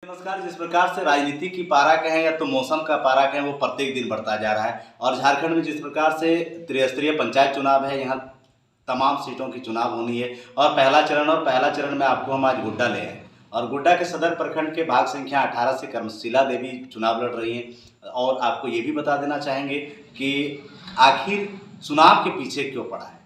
नमस्कार। जिस प्रकार से राजनीति की पारा कहें या तो मौसम का पारा कहें, वो प्रत्येक दिन बढ़ता जा रहा है। और झारखंड में जिस प्रकार से त्रिस्तरीय पंचायत चुनाव है, यहाँ तमाम सीटों की चुनाव होनी है और पहला चरण में आपको हम आज गोड्डा ले आए और गोड्डा के सदर प्रखंड के भाग संख्या 18 से कर्मशिला देवी चुनाव लड़ रही हैं। और आपको ये भी बता देना चाहेंगे कि आखिर चुनाव के पीछे क्यों पड़ा है,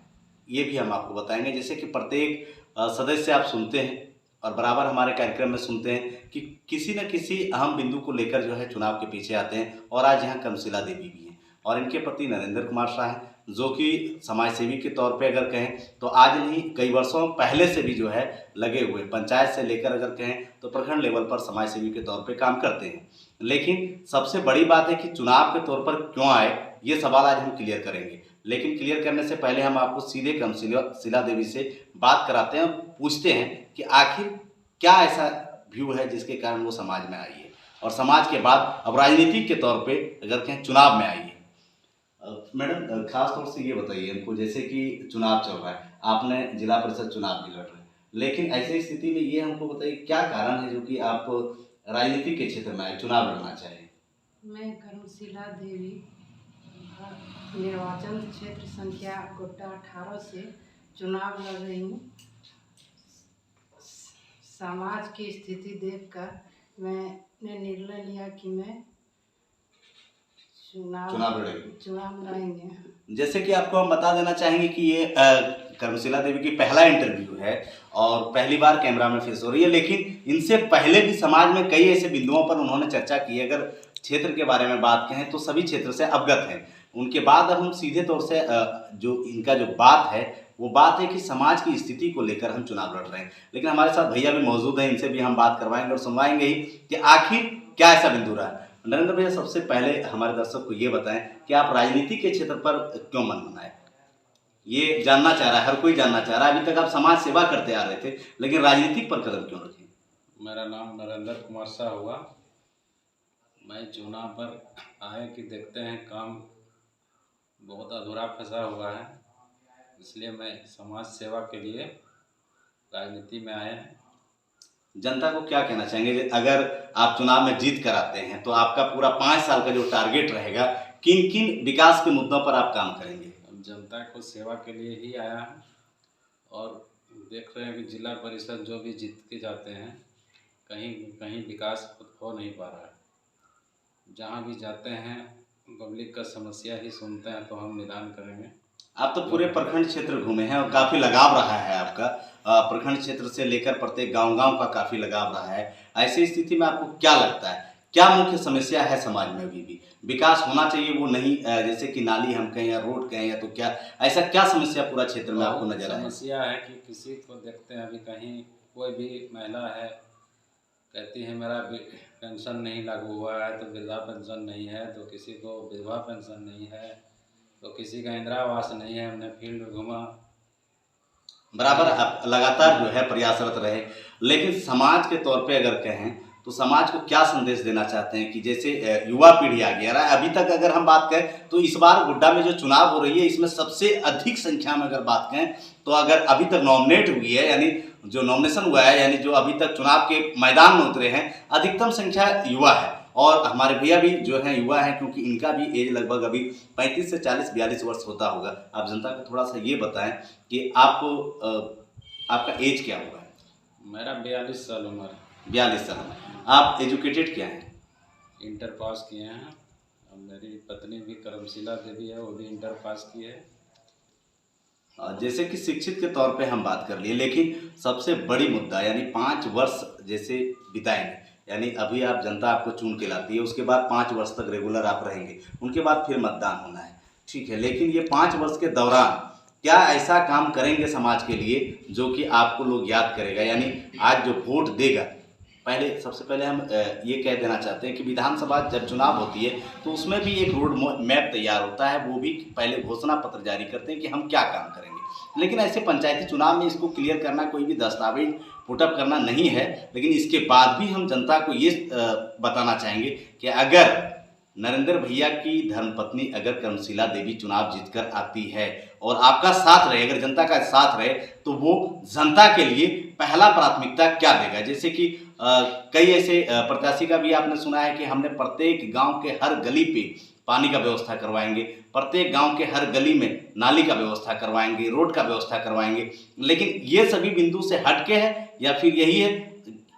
ये भी हम आपको बताएंगे। जैसे कि प्रत्येक सदस्य आप सुनते हैं और बराबर हमारे कार्यक्रम में सुनते हैं कि किसी न किसी अहम बिंदु को लेकर जो है चुनाव के पीछे आते हैं। और आज यहाँ कर्मशिला देवी भी हैं और इनके पति नरेंद्र कुमार शाह हैं, जो कि समाजसेवी के तौर पे अगर कहें तो आज नहीं कई वर्षों पहले से भी जो है लगे हुए, पंचायत से लेकर अगर कहें तो प्रखंड लेवल पर समाजसेवी के तौर पे काम करते हैं। लेकिन सबसे बड़ी बात है कि चुनाव के तौर पर क्यों आए, ये सवाल आज हम क्लियर करेंगे। लेकिन क्लियर करने से पहले हम आपको सीधे कर्मशिला देवी से बात कराते हैं और पूछते हैं कि आखिर क्या ऐसा व्यू है जिसके कारण वो समाज में आई है और समाज के बाद अब राजनीति के तौर पे अगर कहें चुनाव में आई है। मैडम, खास तौर से ये बताइए हमको, जैसे कि चुनाव चल रहा है, आपने जिला परिषद चुनाव भी लड़ रहे हैं, लेकिन ऐसी स्थिति में ये हमको बताइए क्या कारण है जो कि आप राजनीति के क्षेत्र में आए, चुनाव लड़ना चाहिए। मैं कर्मशिला देवी निर्वाचन क्षेत्र संख्या गोड्डा 18 से चुनाव लड़ रही हूँ। समाज की स्थिति देखकर मैंने निर्णय लिया कि मैं चुनाव लड़ेंगे। जैसे कि आपको हम बता देना चाहेंगे कि ये कर्मशिला देवी की पहला इंटरव्यू है और पहली बार कैमरा में फेस हो रही है, लेकिन इनसे पहले भी समाज में कई ऐसे बिंदुओं पर उन्होंने चर्चा की है। अगर क्षेत्र के बारे में बात कहें तो सभी क्षेत्र से अवगत हैं। उनके बाद अब हम सीधे तौर से जो इनका जो बात है वो बात है कि समाज की स्थिति को लेकर हम चुनाव लड़ रहे हैं। लेकिन हमारे साथ भैया भी मौजूद हैं, इनसे भी हम बात करवाएंगे और सुनवाएंगे ही कि आखिर क्या ऐसा बिंदु रहा है। नरेंद्र भैया, सबसे पहले हमारे दर्शक को ये बताएं कि आप राजनीति के क्षेत्र पर क्यों मन बनाए, ये जानना चाह रहा है, हर कोई जानना चाह रहा है। अभी तक आप समाज सेवा करते आ रहे थे, लेकिन राजनीतिक पर कदम क्यों रखे? मेरा नाम नरेंद्र कुमार शाह हुआ। मैं चुनाव पर आए कि देखते हैं काम बहुत अधूरा फंसा हुआ है, इसलिए मैं समाज सेवा के लिए राजनीति में आए हैं। जनता को क्या कहना चाहेंगे, अगर आप चुनाव में जीत कर आते हैं तो आपका पूरा 5 साल का जो टारगेट रहेगा, किन किन विकास के मुद्दों पर आप काम करेंगे? जनता को सेवा के लिए ही आया हूँ और देख रहे हैं कि जिला परिषद जो भी जीत के जाते हैं कहीं कहीं विकास हो नहीं पा रहा है। जहाँ भी जाते हैं पब्लिक का समस्या ही सुनते हैं तो हम निदान करेंगे। आप तो पूरे प्रखंड क्षेत्र घूमे हैं और काफ़ी लगाव रहा है आपका, प्रखंड क्षेत्र से लेकर प्रत्येक गांव-गांव का काफ़ी लगाव रहा है। ऐसी स्थिति में आपको क्या लगता है, क्या मुख्य समस्या है समाज में? अभी भी विकास होना चाहिए, वो नहीं, जैसे कि नाली हम कहें या रोड कहें या तो क्या ऐसा क्या समस्या पूरा क्षेत्र में आपको नजर आए? समस्या है कि किसी को देखते हैं, अभी कहीं कोई भी महिला है कहती है मेरा पेंशन नहीं लागू हुआ है, तो वृद्धा पेंशन नहीं है, तो किसी को विधवा पेंशन नहीं है, तो किसी का इंदिरा आवास नहीं है। हमने फील्ड घूमा, बराबर आप लगातार जो है प्रयासरत रहे। लेकिन समाज के तौर पे अगर कहें तो समाज को क्या संदेश देना चाहते हैं कि जैसे युवा पीढ़ी आ गया है अभी तक, अगर हम बात करें तो इस बार गोड्डा में जो चुनाव हो रही है इसमें सबसे अधिक संख्या में अगर बात करें तो अगर अभी तक नॉमिनेट हुई है, यानी जो नॉमिनेशन हुआ है, यानी जो अभी तक चुनाव के मैदान में उतरे हैं, अधिकतम संख्या युवा है। और हमारे भैया भी जो है युवा है, क्योंकि इनका भी एज लगभग अभी 35 से 40-42 वर्ष होता होगा। आप जनता को थोड़ा सा ये बताएं कि आपका एज क्या हुआ है? मेरा 42 साल उम्र है। 42 साल। आप एजुकेटेड क्या हैं? इंटर पास किए हैं। और मेरी पत्नी भी कर्मशिला देवी है, वो भी इंटर पास की है। जैसे कि शिक्षित के तौर पे हम बात कर लिए, लेकिन सबसे बड़ी मुद्दा यानी 5 वर्ष जैसे बिताएंगे, यानी अभी आप जनता आपको चुन के लाती है, उसके बाद 5 वर्ष तक रेगुलर आप रहेंगे, उनके बाद फिर मतदान होना है, ठीक है। लेकिन ये 5 वर्ष के दौरान क्या ऐसा काम करेंगे समाज के लिए जो कि आपको लोग याद करेगा, यानी आज जो वोट देगा? सबसे पहले हम ये कह देना चाहते हैं कि विधानसभा जब चुनाव होती है तो उसमें भी एक रोड मैप तैयार होता है, वो भी पहले घोषणा पत्र जारी करते हैं कि हम क्या काम करेंगे। लेकिन ऐसे पंचायती चुनाव में इसको क्लियर करना, कोई भी दस्तावेज पुटअप करना नहीं है। लेकिन इसके बाद भी हम जनता को ये बताना चाहेंगे कि अगर नरेंद्र भैया की धर्मपत्नी अगर कर्मशिला देवी चुनाव जीतकर आती है और आपका साथ रहे, अगर जनता का साथ रहे, तो वो जनता के लिए पहला प्राथमिकता क्या देगा? जैसे कि कई ऐसे प्रत्याशी का भी आपने सुना है कि हमने प्रत्येक गांव के हर गली पे पानी का व्यवस्था करवाएंगे, प्रत्येक गांव के हर गली में नाली का व्यवस्था करवाएंगे, रोड का व्यवस्था करवाएंगे। लेकिन ये सभी बिंदु से हटके है या फिर यही है,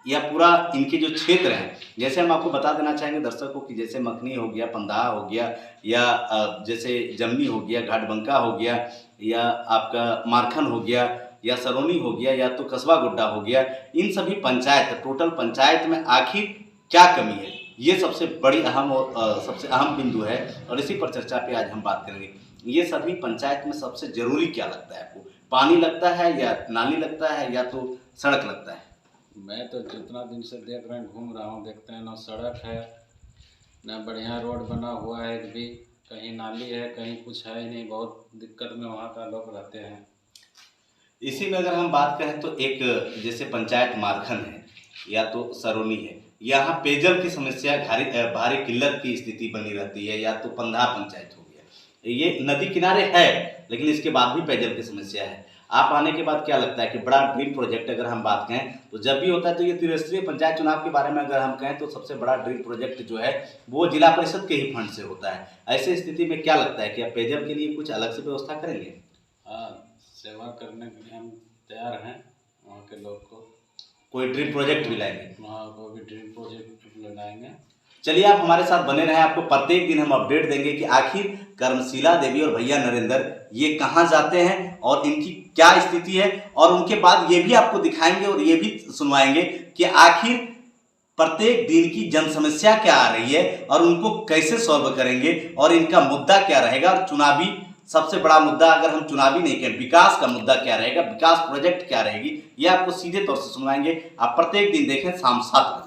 या पूरा इनके जो क्षेत्र हैं, जैसे हम आपको बता देना चाहेंगे दर्शकों की, जैसे मखनी हो गया, पंदाहा हो गया, या जैसे जमनी हो गया, घाटबंका हो गया, या आपका मारखन हो गया, या सरोनी हो गया, या तो कस्बा गुड्डा हो गया, इन सभी पंचायत, टोटल पंचायत में आखिर क्या कमी है, ये सबसे बड़ी अहम और सबसे अहम बिंदु है और इसी पर चर्चा पे आज हम बात करेंगे। ये सभी पंचायत में सबसे जरूरी क्या लगता है आपको? पानी लगता है, या नाली लगता है, या तो सड़क लगता है? मैं तो जितना दिन से देख रहे हैं, घूम रहा हूँ, देखते हैं ना सड़क है, ना बढ़िया रोड बना हुआ है, एक भी कहीं नाली है, कहीं कुछ है ही नहीं। बहुत दिक्कत में वहाँ का लोग रहते हैं। इसी में अगर हम बात करें तो एक जैसे पंचायत मारखन है या तो सरोनी है, यहाँ पेयजल की समस्या भारी किल्लत की स्थिति बनी रहती है, या तो पंदाहा पंचायत हो गया, ये नदी किनारे है लेकिन इसके बाद भी पेयजल की समस्या है। आप आने के बाद क्या लगता है कि बड़ा ड्रीम प्रोजेक्ट अगर हम बात करें तो जब भी होता है, तो ये त्रिस्तरीय पंचायत चुनाव के बारे में अगर हम कहें तो सबसे बड़ा ड्रीम प्रोजेक्ट जो है वो जिला परिषद के ही फंड से होता है। ऐसे स्थिति में क्या लगता है कि आप पेयजल के लिए कुछ अलग से व्यवस्था करेंगे? हाँ, सेवा करने के लिए हम तैयार हैं। वहाँ के लोग को कोई ड्रीम प्रोजेक्ट भी लाएंगे? वहाँ को भी ड्रीम प्रोजेक्ट लगाएंगे। चलिए आप हमारे साथ बने रहें, आपको प्रत्येक दिन हम अपडेट देंगे कि आखिर कर्मशिला देवी और भैया नरेंद्र ये कहाँ जाते हैं और इनकी क्या स्थिति है, और उनके बाद ये भी आपको दिखाएंगे और ये भी सुनवाएंगे कि आखिर प्रत्येक दिन की जन समस्या क्या आ रही है और उनको कैसे सॉल्व करेंगे और इनका मुद्दा क्या रहेगा। और चुनावी सबसे बड़ा मुद्दा, अगर हम चुनावी नहीं कहें, विकास का मुद्दा क्या रहेगा, विकास प्रोजेक्ट क्या रहेगी, ये आपको सीधे तौर से सुनवाएंगे। आप प्रत्येक दिन देखें शाम 7 बजे।